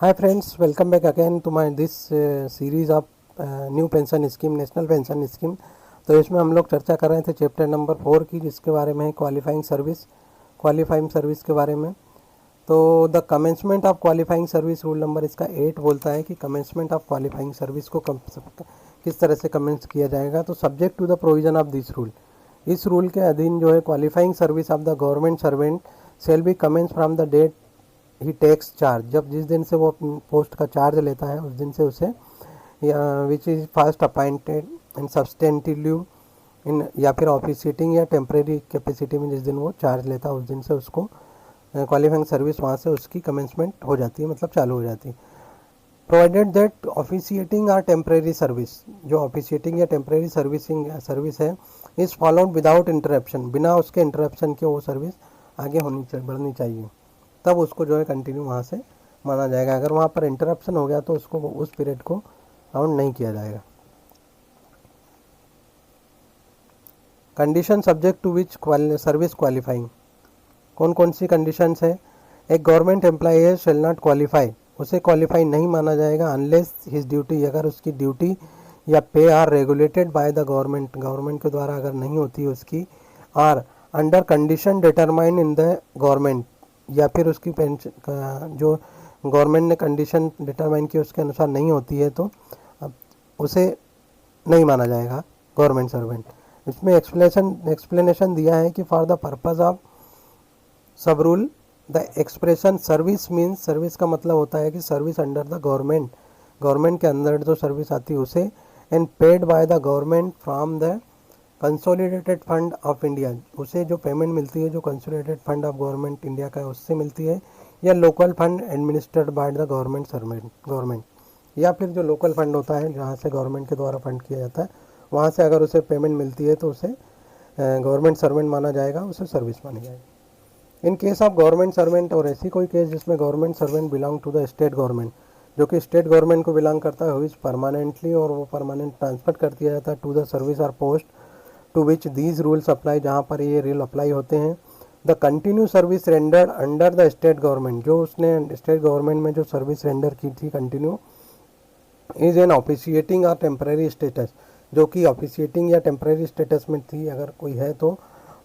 Hi friends, welcome back again to my this series of new pension scheme, national pension scheme. तो इसमें हम लोग चर्चा कर रहे थे चैप्टर नंबर 4 की, जिसके बारे में है क्वालिफाइंग सर्विस के बारे में। तो the commencement of qualifying service rule number इसका 8 बोलता है कि कमेंसमेंट ऑफ क्वालिफाइंग सर्विस को किस तरह से कमेंस किया जाएगा। तो subject to the provision of this rule, इस रूल के अधीन जो है qualifying service of the government servant shall be commence from the date he takes charge, जब जिस दिन से वो पोस्ट का चार्ज लेता है उस दिन से उसे, which is first appointed in substantive in, या फिर ऑफिसिएटिंग या टेम्परेरी कैपेसिटी में जिस दिन वो चार्ज लेता है उस दिन से उसको क्वालिफाइंग सर्विस वहाँ से उसकी कमेंसमेंट हो जाती है, मतलब चालू हो जाती है। प्रोवाइडेड दैट ऑफिसिएटिंग और टेम्परेरी सर्विस, जो ऑफिसिएटिंग या टेम्परेरी सर्विस है, इज़ फॉलोड विदाउट इंटरप्शन, बिना उसके इंटरप्शन के वो सर्विस आगे बढ़नी चाहिए, तब उसको जो है कंटिन्यू वहाँ से माना जाएगा। अगर वहाँ पर इंटरप्शन हो गया तो उसको उस पीरियड को काउंट नहीं किया जाएगा। Condition subject to which service qualifying, कौन कौन सी कंडीशंस है। एक government employ shall not qualify, उसे क्वालिफाई नहीं माना जाएगा अनलेस हिज ड्यूटी, अगर उसकी ड्यूटी या pay are regulated by the government के द्वारा अगर नहीं होती है उसकी, और under condition determine in the government, या फिर उसकी पेंशन जो गवर्नमेंट ने कंडीशन डिटरमाइन की उसके अनुसार नहीं होती है तो उसे नहीं माना जाएगा गवर्नमेंट सर्वेंट। इसमें एक्सप्लेनेशन दिया है कि फॉर द पर्पज ऑफ सब rule the expression service means, service का मतलब होता है कि सर्विस अंडर द गवर्नमेंट के अंदर जो सर्विस आती है उसे, and paid by the government from the consolidated fund of India, उसे जो पेमेंट मिलती है जो consolidated fund of government India का है उससे मिलती है, या local fund administered by the government, या फिर जो लोकल फंड होता है जहाँ से गवर्नमेंट के द्वारा फंड किया जाता है वहाँ से अगर उसे पेमेंट मिलती है तो उसे गवर्नमेंट सर्वेंट माना जाएगा, उसे सर्विस मानी जाएगी। In case of government servant, और ऐसी कोई केस जिसमें government servant belong to the state government, जो कि स्टेट गवर्नमेंट को बिलोंग करता है, हुई परमानेंटली, और वो परमानेंट ट्रांसफर कर दिया जाता है टू द सर्विस और post to which these rules apply, जहाँ पर ये रूल अप्लाई होते हैं। The continue service rendered under the state government, जो उसने स्टेट गवर्नमेंट में जो सर्विस रेंडर की थी कंटिन्यू, इज एन ऑफिशिएटिंग और टेम्परेरी स्टेटस, जो कि ऑफिशिएटिंग या टेम्परेरी स्टेटस में थी अगर कोई है तो,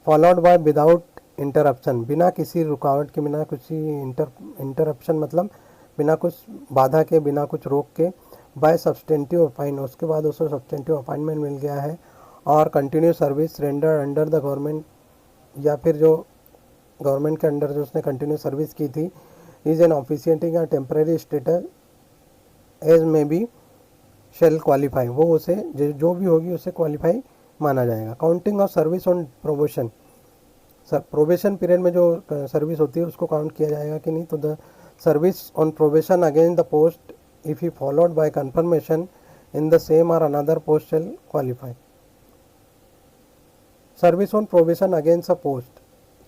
फॉलोड बाय विदाउट इंटरप्शन, बिना किसी रुकावट के, बिना किसी इंटरप्शन मतलब बिना कुछ बाधा के, बिना कुछ रोक के, बाय सब्सटेंटिव अपॉइंट, उसके बाद उसे सब्सटेंटिव अपॉइंटमेंट मिल गया है, और continue service render under the government, या फिर जो गवर्नमेंट के अंडर जो उसने कंटिन्यू सर्विस की थी, इज एन ऑफिशिएटिंग या temporary status as may be shall qualify, वो उसे जो भी होगी उसे क्वालिफाई माना जाएगा। Counting of service on probation, probation period में जो सर्विस होती है उसको काउंट किया जाएगा कि नहीं। तो the service on probation against the post if he followed by confirmation in the same or another post shall qualify. Service on probation against a post,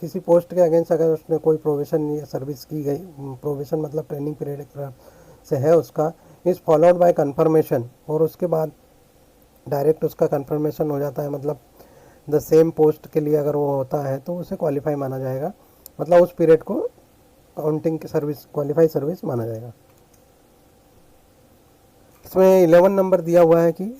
किसी पोस्ट के अगेंस्ट अगर उसने कोई प्रोबेशन या सर्विस की गई, प्रोबेशन मतलब training period से है उसका, इज़ फॉलोड बाय कन्फर्मेशन, और उसके बाद डायरेक्ट उसका कन्फर्मेशन हो जाता है, मतलब द सेम पोस्ट के लिए अगर वो होता है तो उसे क्वालिफाई माना जाएगा, मतलब उस पीरियड को काउंटिंग की सर्विस, क्वालिफाई सर्विस माना जाएगा। इसमें 11 नंबर दिया हुआ है कि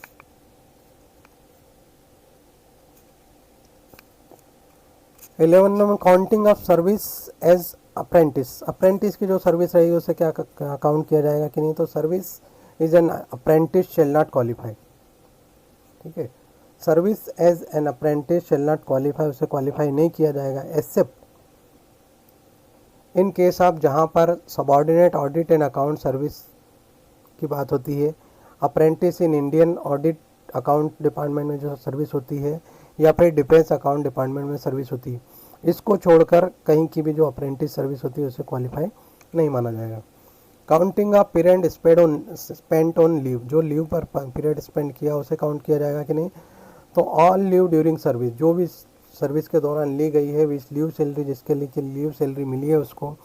11 number counting of service as apprentice, apprentice की जो सर्विस रहेगी उसे क्या काउंट किया जाएगा कि नहीं। तो service is an apprentice shall not qualify, ठीक है, service as an apprentice shall not qualify, उसे क्वालिफाई नहीं किया जाएगा, एक्सेप्ट इन केस ऑफ, जहाँ पर subordinate audit and account service की बात होती है, apprentice in Indian audit account department में जो सर्विस होती है, या फिर डिफेंस अकाउंट डिपार्टमेंट में सर्विस होती है, इसको छोड़कर कहीं की भी जो अप्रेंटिस सर्विस होती है उसे क्वालिफाई नहीं माना जाएगा। Counting of period spent on leave, जो लीव पर पीरियड स्पेंड किया उसे काउंट किया जाएगा कि नहीं। तो ऑल लीव ड्यूरिंग सर्विस, जो भी सर्विस के दौरान ली गई है विच लीव सैलरी, जिसके लिए लीव सैलरी मिली है उसको,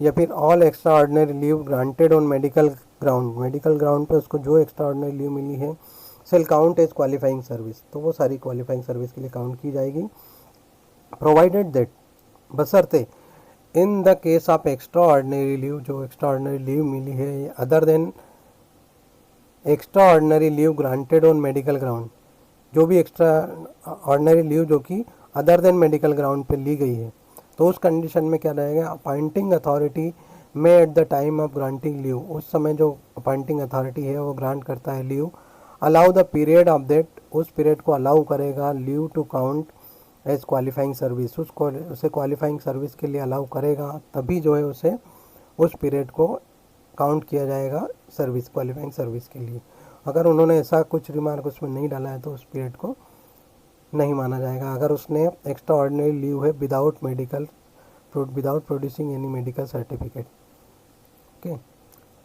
या फिर all extra ordinary leave granted on medical ground पे उसको जो एक्स्ट्रा ऑर्डिनरी लीव मिली है, shall count as qualifying service, तो वो सारी क्वालिफाइंग सर्विस के लिए काउंट की जाएगी। प्रोवाइडेड दैट, बशर्ते in the case of extra ordinary leave, जो एक्स्ट्रा ऑर्डिनरी लीव मिली है other than extra ordinary leave granted on medical ground, जो भी एक्स्ट्रा ऑर्डिनरी लीव जो कि अदर देन मेडिकल ग्राउंड पे ली गई है, तो उस कंडीशन में क्या रहेगा, अपॉइंटिंग अथॉरिटी में at the time of granting leave, उस समय जो अपॉइंटिंग अथॉरिटी है वो ग्रांट करता है leave, allow the period of that, उस पीरियड को अलाउ करेगा leave to count as qualifying service, उसे क्वालिफाइंग सर्विस के लिए अलाउ करेगा, तभी जो है उसे उस पीरियड को काउंट किया जाएगा सर्विस, क्वालिफाइंग सर्विस के लिए। अगर उन्होंने ऐसा कुछ रिमार्क उसमें नहीं डाला है तो उस पीरियड को नहीं माना जाएगा। अगर उसने एक्स्ट्रा ऑर्डिनरी लीव है without producing any medical certificate, okay,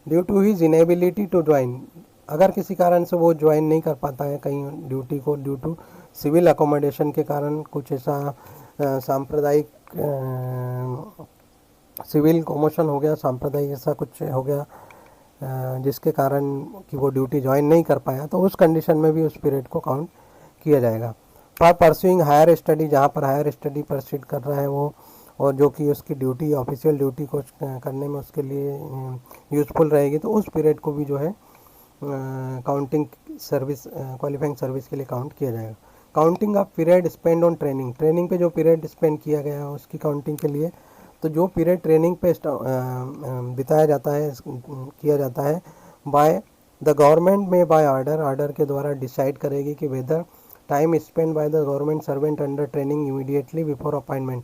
due to his inability to join, अगर किसी कारण से वो ज्वाइन नहीं कर पाता है कहीं ड्यूटी को, ड्यू टू सिविल अकोमोडेशन के कारण, कुछ ऐसा सांप्रदायिक सिविल कमोशन हो गया, सांप्रदायिक ऐसा कुछ हो गया जिसके कारण कि वो ड्यूटी ज्वाइन नहीं कर पाया, तो उस कंडीशन में भी उस पीरियड को काउंट किया जाएगा। फॉर परस्यूइंग हायर स्टडी, जहाँ पर हायर स्टडी परस्यूट कर रहा है वो, और जो कि उसकी ड्यूटी ऑफिशियल ड्यूटी को करने में उसके लिए यूज़फुल रहेगी, तो उस पीरियड को भी जो है काउंटिंग सर्विस, क्वालिफाइंग सर्विस के लिए काउंट किया जाएगा। Counting of period spend on training, training पे जो पीरियड स्पेंड किया गया है उसकी काउंटिंग के लिए, तो जो पीरियड ट्रेनिंग पे बिताया जाता है, किया जाता है, बाय द गवर्नमेंट में बाय ऑर्डर, ऑर्डर के द्वारा डिसाइड करेगी कि whether time spend by the government servant under training immediately before appointment,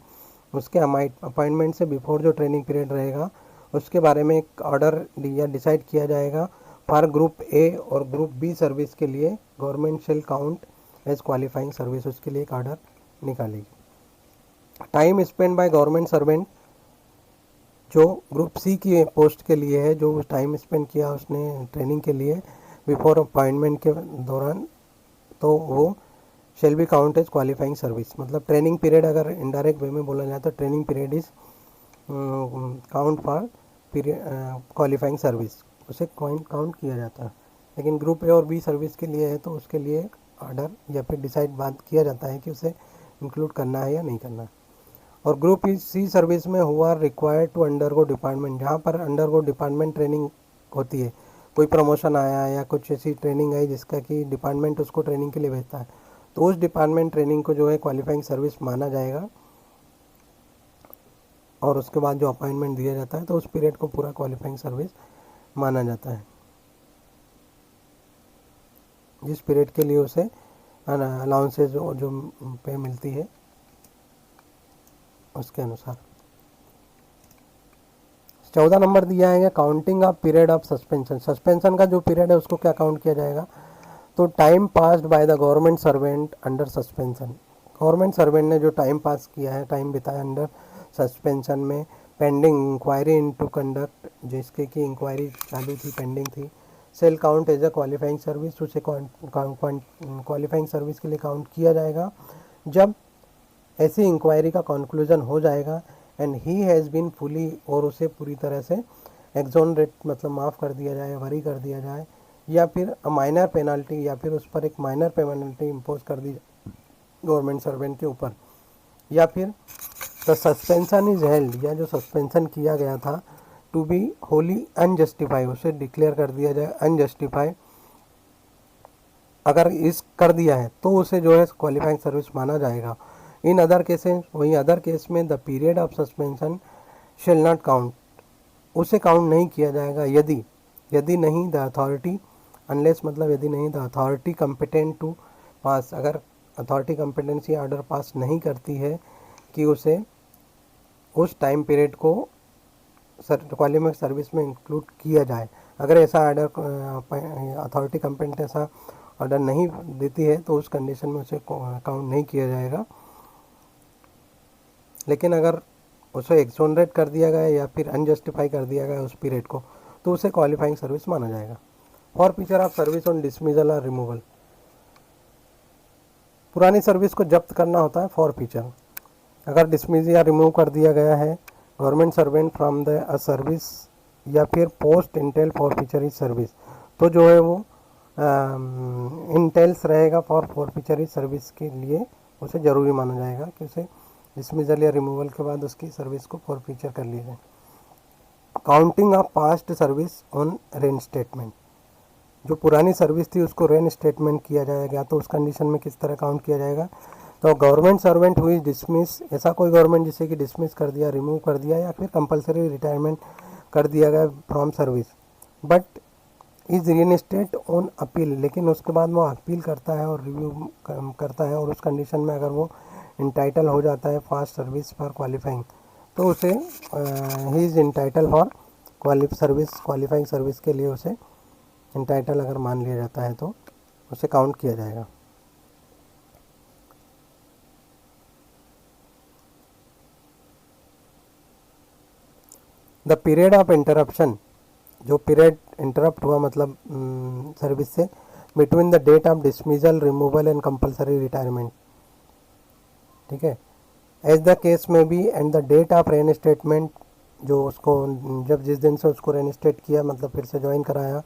उसके अपॉइंटमेंट से बिफोर जो ट्रेनिंग पीरियड रहेगा उसके बारे में एक ऑर्डर या डिसाइड किया जाएगा। फॉर ग्रुप ए और ग्रुप बी सर्विस के लिए government shall count as qualifying service, उसके लिए एक ऑर्डर निकालेगी। Time spend by government servant, जो ग्रुप सी की पोस्ट के लिए है, जो टाइम स्पेंड किया उसने ट्रेनिंग के लिए बिफोर अपॉइंटमेंट के दौरान, तो वो shall be count as qualifying service. मतलब ट्रेनिंग पीरियड अगर इनडायरेक्ट वे में बोला जाए तो training period is count for period qualifying service, उसे काउंट किया जाता है। लेकिन ग्रुप ए और बी सर्विस के लिए है तो उसके लिए ऑर्डर या फिर डिसाइड बात किया जाता है कि उसे इंक्लूड करना है या नहीं करना है। और ग्रुप सी सर्विस में हुआ रिक्वायर्ड टू अंडरगो डिपार्टमेंट, जहाँ पर अंडरगो डिपार्टमेंट ट्रेनिंग होती है, कोई प्रमोशन आया या कुछ ऐसी ट्रेनिंग आई जिसका कि डिपार्टमेंट उसको ट्रेनिंग के लिए भेजता है, तो उस डिपार्टमेंट ट्रेनिंग को जो है क्वालिफाइंग सर्विस माना जाएगा, और उसके बाद जो अपॉइंटमेंट दिया जाता है तो उस पीरियड को पूरा क्वालिफाइंग सर्विस माना जाता है, जिस पीरियड के लिए उसे अलाउंसेज जो पे मिलती है उसके अनुसार। 14 नंबर दिया है counting of period of suspension, suspension का जो पीरियड है उसको क्या काउंट किया जाएगा, तो time passed by the government servant under suspension, government servant ने जो टाइम पास किया है, टाइम बिताया अंडर सस्पेंशन में, पेंडिंग इंक्वायरी इनटू कंडक्ट, जिसके की इंक्वायरी चालू थी, पेंडिंग थी, shall count as a qualifying service, उसे क्वालिफाइंग सर्विस के लिए काउंट किया जाएगा जब ऐसी इंक्वायरी का कंक्लूजन हो जाएगा, and he has been fully, और उसे पूरी तरह से एक्सोनरेट मतलब माफ़ कर दिया जाए, वरी कर दिया जाए, या फिर माइनर पेनल्टी, या फिर उस पर एक माइनर पेनल्टी इम्पोज कर दी गवर्नमेंट सर्वेंट के ऊपर, या फिर द सस्पेंशन इज हेल्ड, या जो सस्पेंशन किया गया था टू बी होली अनजस्टिफाई, उसे डिक्लेयर कर दिया जाए अनजस्टिफाई, अगर इस कर दिया है तो उसे जो है क्वालिफाइंग सर्विस माना जाएगा। इन अदर केसेस, वही अदर केस में the period of suspension shell not count, उसे काउंट नहीं किया जाएगा यदि नहीं द अथॉरिटी, अनलेस मतलब यदि नहीं द अथॉरिटी कम्पिटेंट टू पास, अगर अथॉरिटी कम्पिटेंसी ऑर्डर पास नहीं करती है कि उसे उस टाइम पीरियड को क्वालिफाइंग सर्विस में इंक्लूड किया जाए, अगर ऐसा ऑर्डर अथॉरिटी कम्पिटेंट ऐसा ऑर्डर नहीं देती है तो उस कंडीशन में उसे काउंट नहीं किया जाएगा। लेकिन अगर उसे एक्सोनरेट कर दिया गया या फिर अनजस्टिफाई कर दिया गया उस पीरियड को, तो उसे क्वालिफाइंग सर्विस माना जाएगा। For feature of service on dismissal or removal, पुरानी सर्विस को जब्त करना होता है फॉर फीचर, अगर डिसमिस या रिमूव कर दिया गया है government servant from the service या फिर post entail forfeiture is service, तो जो है वो इंटेल्स रहेगा फॉर फीचर इज सर्विस के लिए, उसे ज़रूरी माना जाएगा कि उसे डिसमिजल या रिमूवल के बाद उसकी सर्विस को फॉरफीचर कर लिया जाए। Counting of past service on rain statement, जो पुरानी सर्विस थी उसको रेन स्टेटमेंट किया जाएगा, तो उस कंडीशन में किस तरह काउंट किया जाएगा। तो गवर्नमेंट सर्वेंट हुई डिसमिस, ऐसा कोई गवर्नमेंट जिसे कि डिसमिस कर दिया, रिमूव कर दिया या फिर कंपलसरी रिटायरमेंट कर दिया गया from service, but is reinstate on appeal, लेकिन उसके बाद वो अपील करता है और रिव्यू करता है, और उस कंडीशन में अगर वो इंटाइटल हो जाता है फास्ट सर्विस फॉर क्वालिफाइंग, तो उसे he is entitle for qualifying service के लिए उसे इंटाइटल अगर मान लिया जाता है तो उसे काउंट किया जाएगा। द पीरियड ऑफ इंटरप्शन, जो पीरियड इंटरप्ट हुआ मतलब सर्विस से, between the date of dismissal, removal and compulsory retirement, ठीक है, as the case may be, and the date of reinstatement, जो उसको जब जिस दिन से उसको रेन स्टेट किया मतलब फिर से ज्वाइन कराया,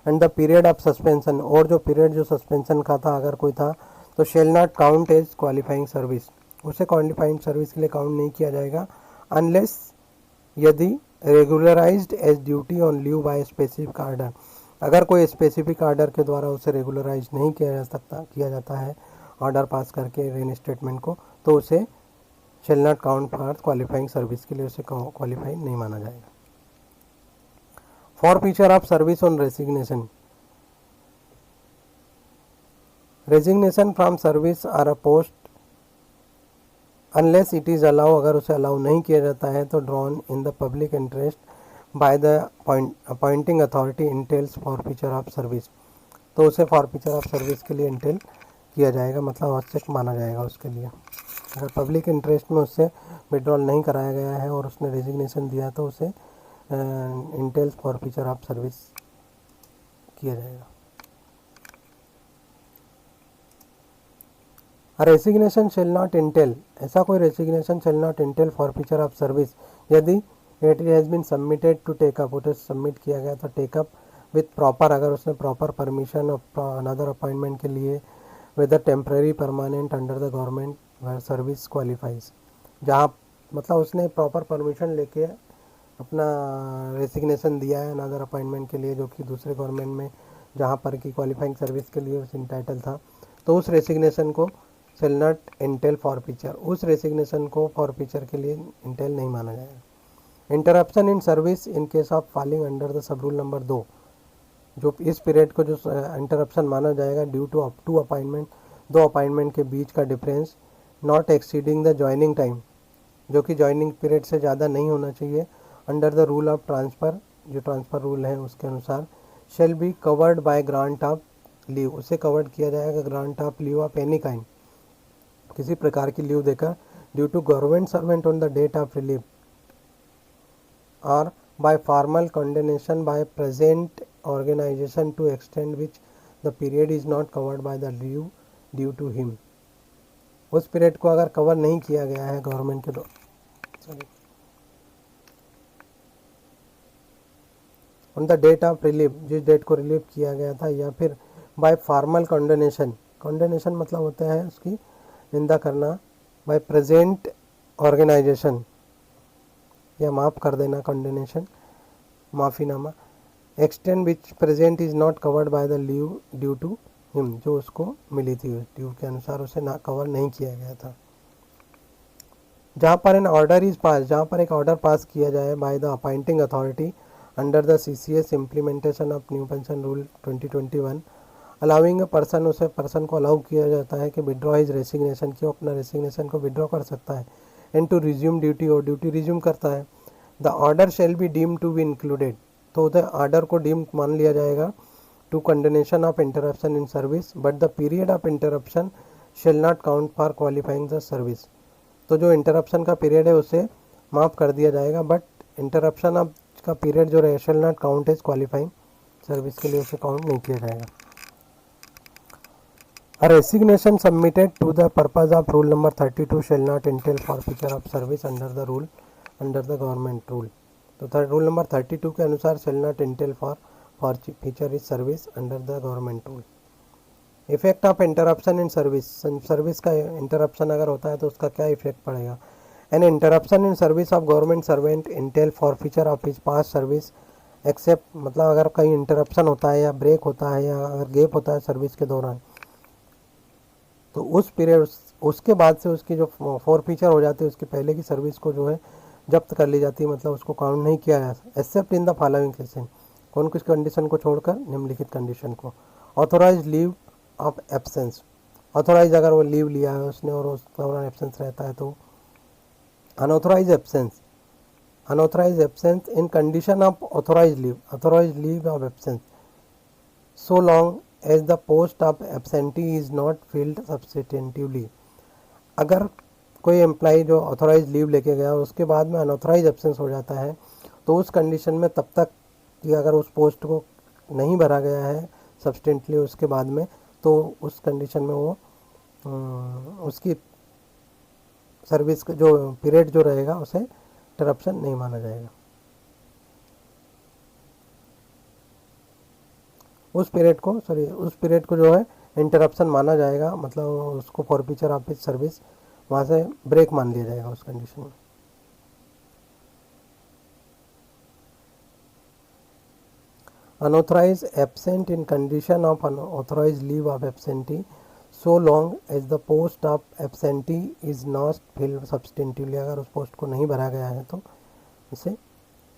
and the period of suspension, और जो पीरियड जो सस्पेंशन का था अगर कोई था, तो shall not count as qualifying service, उसे क्वालिफाइंग सर्विस के लिए काउंट नहीं किया जाएगा, अनलेस यदि regularised as duty on leave by specific order, अगर कोई स्पेसिफिक आर्डर के द्वारा उसे रेगुलराइज नहीं किया जाता है ऑर्डर पास करके रेन स्टेटमेंट को, तो उसे shall not count for qualifying service के लिए उसे क्वालिफाइड नहीं माना जाएगा। For feature of service on resignation, resignation from service or a post unless it is allow, अगर उसे अलाउ नहीं किया जाता है तो drawn in the public interest by the appointing authority entails forfeiture of service, तो उसे फॉरफीचर ऑफ सर्विस के लिए इंटेल किया जाएगा, मतलब आवश्यक माना जाएगा उसके लिए। अगर पब्लिक इंटरेस्ट में उससे विड्रॉल नहीं कराया गया है और उसने रेजिग्नेशन दिया तो उसे इंटेल्स फॉरफीचर ऑफ सर्विस किया जाएगा। रेसिग्नेशन शेल नॉट इंटेल, ऐसा कोई resignation shall not entail forfeiture of service यदि it has been submitted to take up, उसे सबमिट किया गया था टेकअप विथ प्रॉपर, अगर उसने प्रॉपर परमिशन और अनदर अपॉइंटमेंट के लिए, whether temporary permanent under the government where service qualifies, जहाँ मतलब उसने प्रॉपर परमिशन लेके अपना रेसिग्नेशन दिया है अनदर अपॉइंटमेंट के लिए, जो कि दूसरे गवर्नमेंट में जहाँ पर कि क्वालिफाइंग सर्विस के लिए उस इंटाइटल था, तो उस रेसिग्नेशन को शेल नॉट इंटेल फॉरफीचर, उस रेसिग्नेशन को फॉरफीचर के लिए इंटेल नहीं माना जाएगा। Interruption in service in case of falling under the sub rule number 2, जो इस पीरियड को जो इंटरप्शन माना जाएगा due to up to appointment, दो अपॉइंटमेंट के बीच का difference, not exceeding the joining time, जो कि ज्वाइनिंग पीरियड से ज़्यादा नहीं होना चाहिए, under the rule of transfer, जो ट्रांसफ़र रूल है उसके अनुसार, shall be covered by grant of leave, उसे कवर्ड किया जाएगा grant of leave of any kind, किसी प्रकार की लीव देकर, due to government servant on the date of relieve, और by formal condonation by present organisation to extent which the period is not covered by the leave due to him, उस period को अगर cover नहीं किया गया है government के द्वारा on the date of relieve, जिस डेट को रिलीव किया गया था, या फिर बाय फॉर्मल कंडेनेशन, कंडेनेशन मतलब होता है उसकी निंदा करना, बाय प्रेजेंट ऑर्गेनाइजेशन, या माफ़ कर देना कंडेनेशन, माफ़ीनामा, extent which present is not covered by the leave due to him, जो उसको मिली थी उस ड्यू के अनुसार उसे ना कवर नहीं किया गया था। जहाँ पर एन ऑर्डर इज पास, जहाँ पर एक ऑर्डर पास किया जाए bye the appointing authority under the CCS implementation of new pension rule 2021, allowing a person, उसे पर्सन को अलाउ किया जाता है कि विड्रॉ हिज रेसिग्नेशन, कि वो अपना रेसिग्नेशन को विड्रॉ कर सकता है, एंड टू रिज्यूम ड्यूटी, और ड्यूटी रिज्यूम करता है। The order shall be deem to be included, तो उधर ऑर्डर को डीम मान लिया जाएगा to condonation of interruption in service, but the period of interruption shall not count for qualifying the service, तो जो इंटरप्शन का पीरियड है उसे माफ़ कर दिया जाएगा, बट इंटरप्शन ऑफ का पीरियड जो है shall not count as qualifying service के लिए उसे काउंट नहीं किया जाएगा। A resignation submitted to the purpose of rule number 32 shall not entail forfeiture of service under the government rule, तो रूल नंबर 32 के अनुसार shall not entail forfeiture is service under the government rule। Effect of interruption in service, service का interruption अगर होता है तो उसका क्या इफेक्ट पड़ेगा। An interruption in service of government servant entail forfeiture of his past service except, मतलब अगर कहीं इंटरप्शन होता है या ब्रेक होता है या अगर गैप होता है सर्विस के दौरान, तो उस पीरियड उसके बाद से उसकी जो फॉरफीचर हो जाती है उसकी पहले की सर्विस को जो है जब्त कर ली जाती है, मतलब उसको काउंट नहीं किया जाता except in the following condition. कौन किस कंडीशन को छोड़कर? निम्नलिखित कंडीशन को। Authorise leave of absence, authorise अगर वो लीव लिया है उसने और उस दौरान एब्सेंस रहता है तो। Unauthorise absence, unauthorized absence in condition of authorized leave of absence so long as the post of absentee is not filled substantively। अगर कोई एम्प्लॉय जो ऑथोराइज लीव लेके गया और उसके बाद में अनऑथोराइज एब्सेंस हो जाता है तो उस कंडीशन में तब तक कि अगर उस पोस्ट को नहीं भरा गया है सब्सटेंटली उसके बाद में, तो उस कंडीशन में वो उसकी सर्विस का जो पीरियड जो रहेगा उसे इंटरप्शन नहीं माना जाएगा। उस पीरियड को जो है इंटरप्शन माना जाएगा, मतलब उसको फॉरफीचर ऑफ हिज सर्विस वहाँ से ब्रेक मान लिया जाएगा उस कंडीशन में। Unauthorised absent in condition of unauthorised leave of absentee so long as the post of absentee is not filled substantively, अगर उस पोस्ट को नहीं भरा गया है तो इसे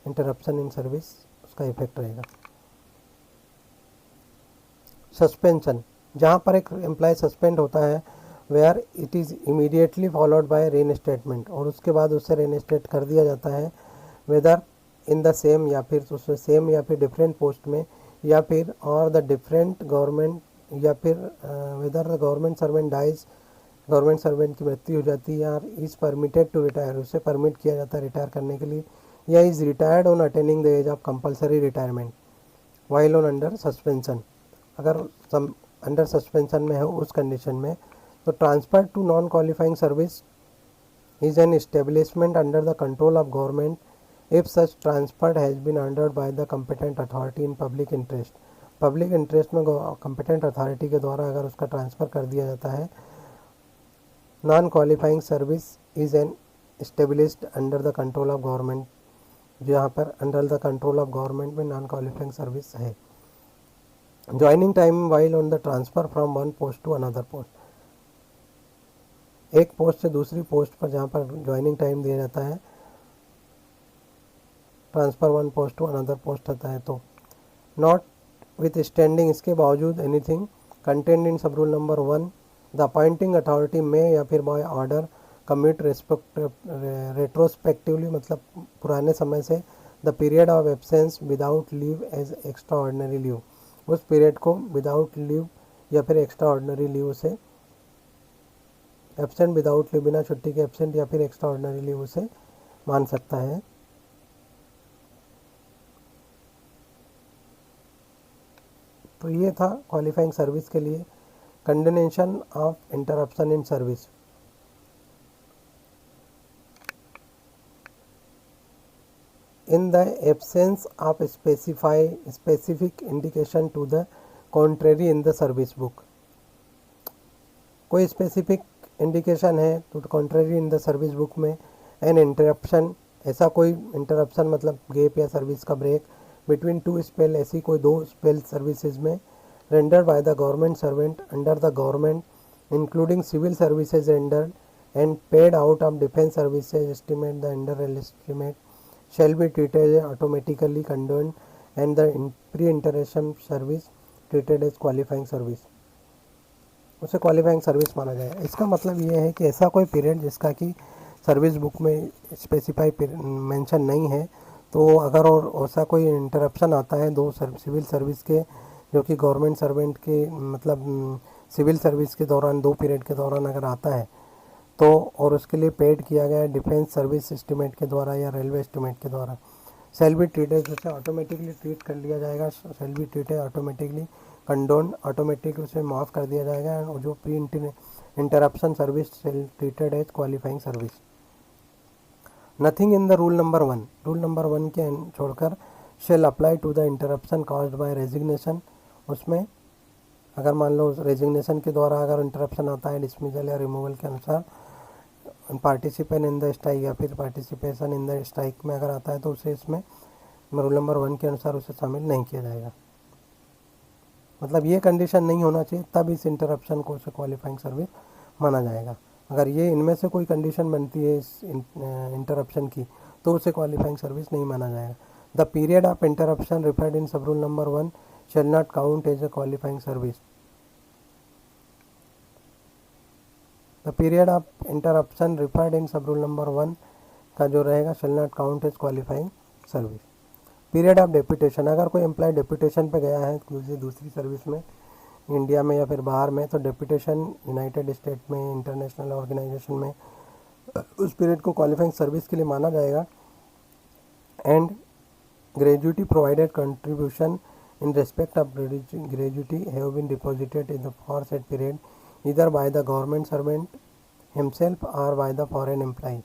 इंटरप्शन इन सर्विस उसका इफेक्ट रहेगा। सस्पेंशन, जहाँ पर एक एम्प्लॉय सस्पेंड होता है where it is immediately followed by reinstatement, और उसके बाद उससे रीइंस्टेट कर दिया जाता है, वेदर इन द सेम या फिर उसमें सेम या फिर डिफरेंट पोस्ट में, या फिर और द डिफरेंट गवर्नमेंट, या फिर whether the government servant dies, government servant की मृत्यु हो जाती है, या इज़ परमिटेड टू रिटायर, उसे परमिट किया जाता है रिटायर करने के लिए, या is retired on attaining the age of compulsory retirement while on under suspension, अगर अंडर सस्पेंशन में है उस कंडीशन में, तो transfer to non qualifying service is an establishment under the control of government if such transfer has been ordered by the competent authority in public interest, public interest में competent authority के द्वारा अगर उसका transfer कर दिया जाता है। Non qualifying service is an established under the control of government, जहाँ पर under the control of government में नॉन क्वालिफाइंग सर्विस है। Joining time while on the transfer from one post to another post, एक post से दूसरी post पर जहाँ पर ज्वाइनिंग टाइम दिया जाता है, transfer one post to another post होता है तो। नॉट विथ स्टैंडिंग, इसके बावजूद anything content in sub rule number 1, the appointing authority में या फिर बाय ऑर्डर कम्यूट रेट्रोस्पेक्टिवली, मतलब पुराने समय से, the period of absence without leave as extra ordinary leave, उस पीरियड को विदाउट लीव या फिर एक्स्ट्रा ऑर्डिनरी लीव से, एब्सेंट विदाउट लीव, बिना छुट्टी के एब्सेंट या फिर एक्स्ट्रा ऑर्डिनरी लीव उसे मान सकता है। तो ये था क्वालिफाइंग सर्विस के लिए condonation of interruption in service. In the absence of specific indication to the contrary in the service book, कोई स्पेसिफिक इंडिकेशन है to contrary in the service book में, एन इंटरप्शन, ऐसा कोई इंटरप्शन मतलब gap या service का break, between two spell, ऐसी कोई दो स्पेल सर्विसेज में, rendered by the government servant under the government including civil services rendered and paid out of defence services estimate the under estimate shall be treated as automatically condoned and the pre-interruption service treated as qualifying service, उसे qualifying service माना जाएगा। इसका मतलब ये है कि ऐसा कोई पीरियड जिसका कि सर्विस बुक में स्पेसिफाई मेंशन नहीं है, तो अगर और ऐसा कोई इंटरप्शन आता है दो सिविल सर्विस के, जो कि गवर्नमेंट सर्वेंट के मतलब सिविल सर्विस के दौरान, दो पीरियड के दौरान अगर आता है तो, और उसके लिए पेड किया गया डिफेंस सर्विस एस्टिमेट के द्वारा या रेलवे एस्टिमेट के द्वारा, सेल बी ट्रीटेड, उसे ऑटोमेटिकली ट्रीट कर लिया जाएगा, shall be treated automatically condone, automatic उसे माफ़ कर दिया जाएगा, और जो pre interruption service shall treated as qualifying service. Nothing in the rule number 1, rule number 1 के छोड़कर shall apply to the interruption caused by resignation, उसमें अगर मान लो रेजिग्नेशन के द्वारा अगर इंटरप्शन आता है डिसमिसल या रिमूवल के अनुसार, पार्टिसिपेंट इन द स्ट्राइक या फिर पार्टिसिपेशन इन द स्ट्राइक में अगर आता है तो उसे इसमें रूल नंबर 1 के अनुसार उसे शामिल नहीं किया जाएगा। मतलब ये कंडीशन नहीं होना चाहिए, तब इस इंटरप्शन को उसे क्वालिफाइंग सर्विस माना जाएगा। अगर ये इनमें से कोई कंडीशन बनती है इस इंटरप्शन की तो उसे क्वालिफाइंग सर्विस नहीं माना जाएगा। The period of interruption referred in sub rule number 1 shall not count as a qualifying service. The period of interruption referred in sub rule number 1 का जो रहेगा shall not count as qualifying service. Period of deputation, अगर कोई employ deputation पे गया है दूसरी service में, इंडिया में या फिर बाहर में, तो डेप्यूटेशन यूनाइटेड स्टेट में, इंटरनेशनल ऑर्गेनाइजेशन में, उस पीरियड को क्वालिफाइंग सर्विस के लिए माना जाएगा। And gratuity provided contribution in respect of gratuity have been deposited in the for set period इधर by the government servant himself और बाय द फॉरेन एम्प्लॉय।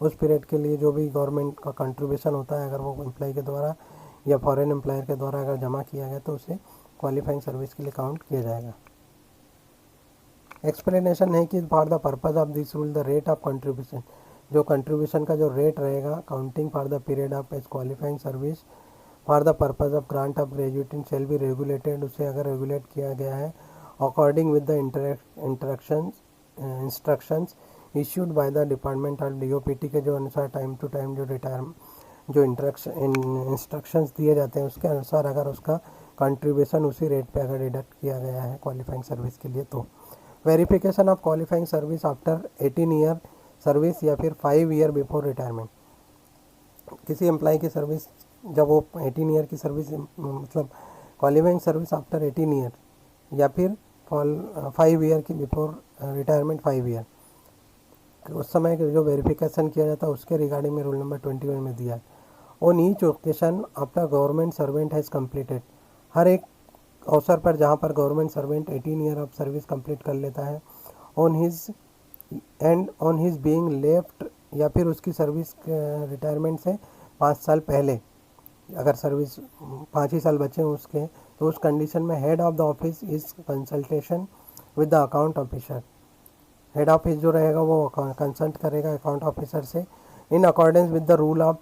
उस पीरियड के लिए जो भी गवर्नमेंट का कंट्रीब्यूशन होता है, अगर वो एम्प्लॉय के द्वारा या फॉरेन एम्प्लॉयर के द्वारा अगर जमा किया गया तो उसे क्वालिफाइंग सर्विस के लिए काउंट किया जाएगा। एक्सप्लेनेशन है कि for the purpose of this rule the rate of contribution, जो कंट्रीब्यूशन का जो रेट रहेगा counting for the period of as qualifying service for the purpose of grant of gratuity shall be regulated, उसे अगर regulate किया गया है according with the instructions issued by the department of DOPT के जो अनुसार टाइम टू टाइम जो instructions दिए जाते हैं उसके अनुसार अगर उसका कंट्रीब्यूशन उसी रेट पे अगर डिडक्ट किया गया है क्वालिफाइंग सर्विस के लिए। तो verification of qualifying service after 18 year service या फिर 5 ईयर बिफोर रिटायरमेंट। किसी एम्प्लॉय की सर्विस जब वो 18 ईयर की सर्विस, मतलब क्वालिफाइंग सर्विस आफ्टर 18 ईयर या फिर 5 ईयर की बिफोर रिटायरमेंट 5 ईयर, उस समय जो वेरिफिकेशन किया जाता है उसके रिगार्डिंग में रूल नंबर 21 में दिया है। On each occasion after government servant has completed, हर एक अवसर पर जहाँ पर government servant 18 year of service complete कर लेता है, ऑन हिज बीइंग लेफ्ट या फिर उसकी सर्विस रिटायरमेंट से 5 साल पहले अगर सर्विस 5 ही साल बचे हैं उसके, तो उस कंडीशन में head of the office is consultation with the account officer. Head office जो रहेगा वो कंसल्ट करेगा अकाउंट ऑफिसर से in accordance with the rule of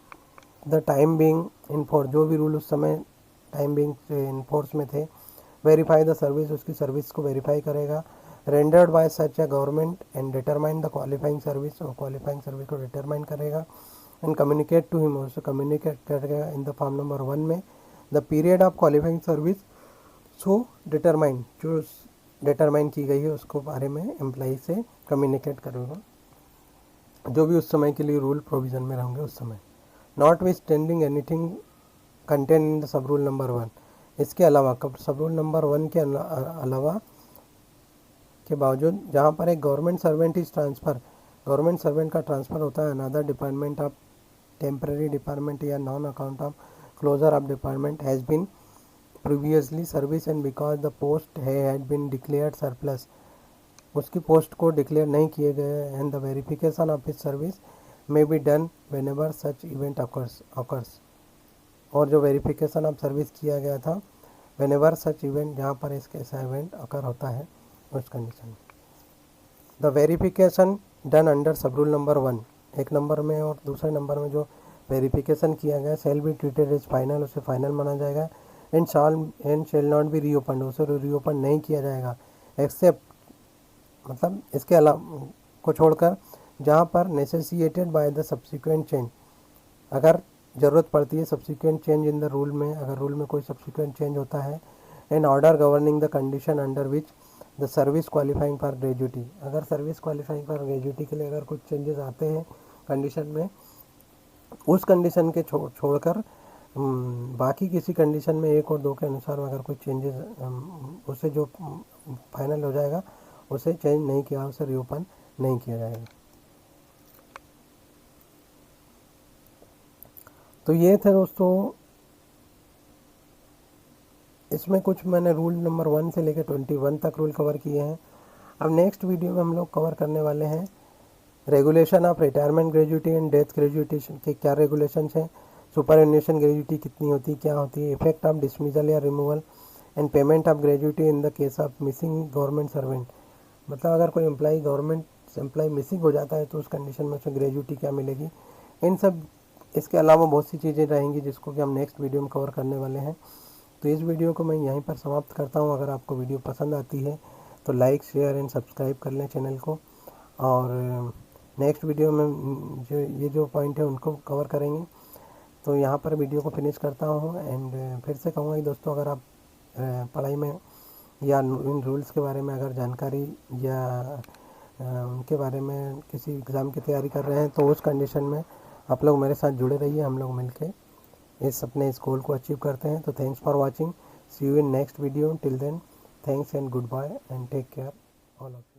the time being in force, जो भी रूल उस समय टाइम बीइंग इन फोर्स में थे। वेरीफाई द सर्विस, उसकी सर्विस को वेरीफाई करेगा। Rendered by such A government and determine the qualifying service, और क्वालिफाइंग सर्विस को डिटरमाइन करेगा एंड कम्युनिकेट टू हिम, उससे कम्युनिकेट करेगा इन द फॉर्म नंबर 1 में the period of qualifying service so determine, जो determine की गई है उसको बारे में एम्प्लॉई से कम्युनिकेट करेगा, जो भी उस समय के लिए रूल प्रोविज़न में रहेंगे उस समय। Not with standing anything contain in the sub rule number 1, इसके अलावा सब रूल नंबर 1 के अलावा के बावजूद जहाँ पर एक government servant is transfer, government servant का ट्रांसफ़र होता है another department of temporary department या non account of closure of department has been previously service and because the post had been declared surplus, उसकी पोस्ट को declare नहीं किए गए and the verification of his service may be done whenever such event occurs, और जो verification of service किया गया था व्हेनेवर सच इवेंट, जहाँ पर इसके ऐसा इवेंट अकर होता है उस कंडीशन में। The verification done under sub rule number 1, एक नंबर में और दूसरे नंबर में जो वेरिफिकेशन किया गया shall be treated as final, उसे फाइनल माना जाएगा। And shall not be reopen, उसे रीओपन नहीं किया जाएगा एक्सेप्ट, मतलब इसके अलावा को छोड़कर जहाँ पर नेसेसिएटेड बाय द सब्सिक्वेंट चेंज, अगर ज़रूरत पड़ती है subsequent change in the rule में, अगर रूल में कोई सब्सिक्वेंट चेंज होता है। And order governing the condition under which the service qualifying for gratuity, अगर सर्विस क्वालिफाइंग फॉर ग्रेजुटी के लिए अगर कुछ चेंजेस आते हैं कंडीशन में, उस कंडीशन के छोड़कर बाकी किसी कंडीशन में 1 और 2 के अनुसार अगर कोई चेंजेस उसे जो फाइनल हो जाएगा उसे चेंज नहीं किया, उसे रीओपन नहीं किया जाएगा। तो ये थे दोस्तों, इसमें कुछ मैंने रूल नंबर 1 से लेकर 21 तक रूल कवर किए हैं। अब नेक्स्ट वीडियो में हम लोग कवर करने वाले हैं regulation of retirement gratuity and death gratuity के क्या रेगुलेशंस हैं, सुपरएनुएशन ग्रेजुटी कितनी होती है, क्या होती है, इफेक्ट ऑफ डिसमिसल या removal and payment of gratuity in the case of missing government servant, मतलब अगर कोई एम्प्लॉई गवर्नमेंट एम्प्लॉय मिसिंग हो जाता है तो उस कंडीशन में उसे ग्रेजुटी क्या मिलेगी, इन सब इसके अलावा बहुत सी चीज़ें रहेंगी जिसको कि हम नेक्स्ट वीडियो में कवर करने वाले हैं। तो इस वीडियो को मैं यहीं पर समाप्त करता हूँ। अगर आपको वीडियो पसंद आती है तो लाइक शेयर एंड सब्सक्राइब कर लें चैनल को, और नेक्स्ट वीडियो में जो पॉइंट है उनको कवर करेंगे। तो यहाँ पर वीडियो को फिनिश करता हूँ। एंड फिर से कहूँगा कि दोस्तों, अगर आप पढ़ाई में या इन रूल्स के बारे में अगर जानकारी या उनके बारे में किसी एग्ज़ाम की तैयारी कर रहे हैं तो उस कंडीशन में आप लोग मेरे साथ जुड़े रहिए, हम लोग मिलके इस गोल को अचीव करते हैं। तो thanks for watching, see you in next video, till then thanks and good bye and take care all of.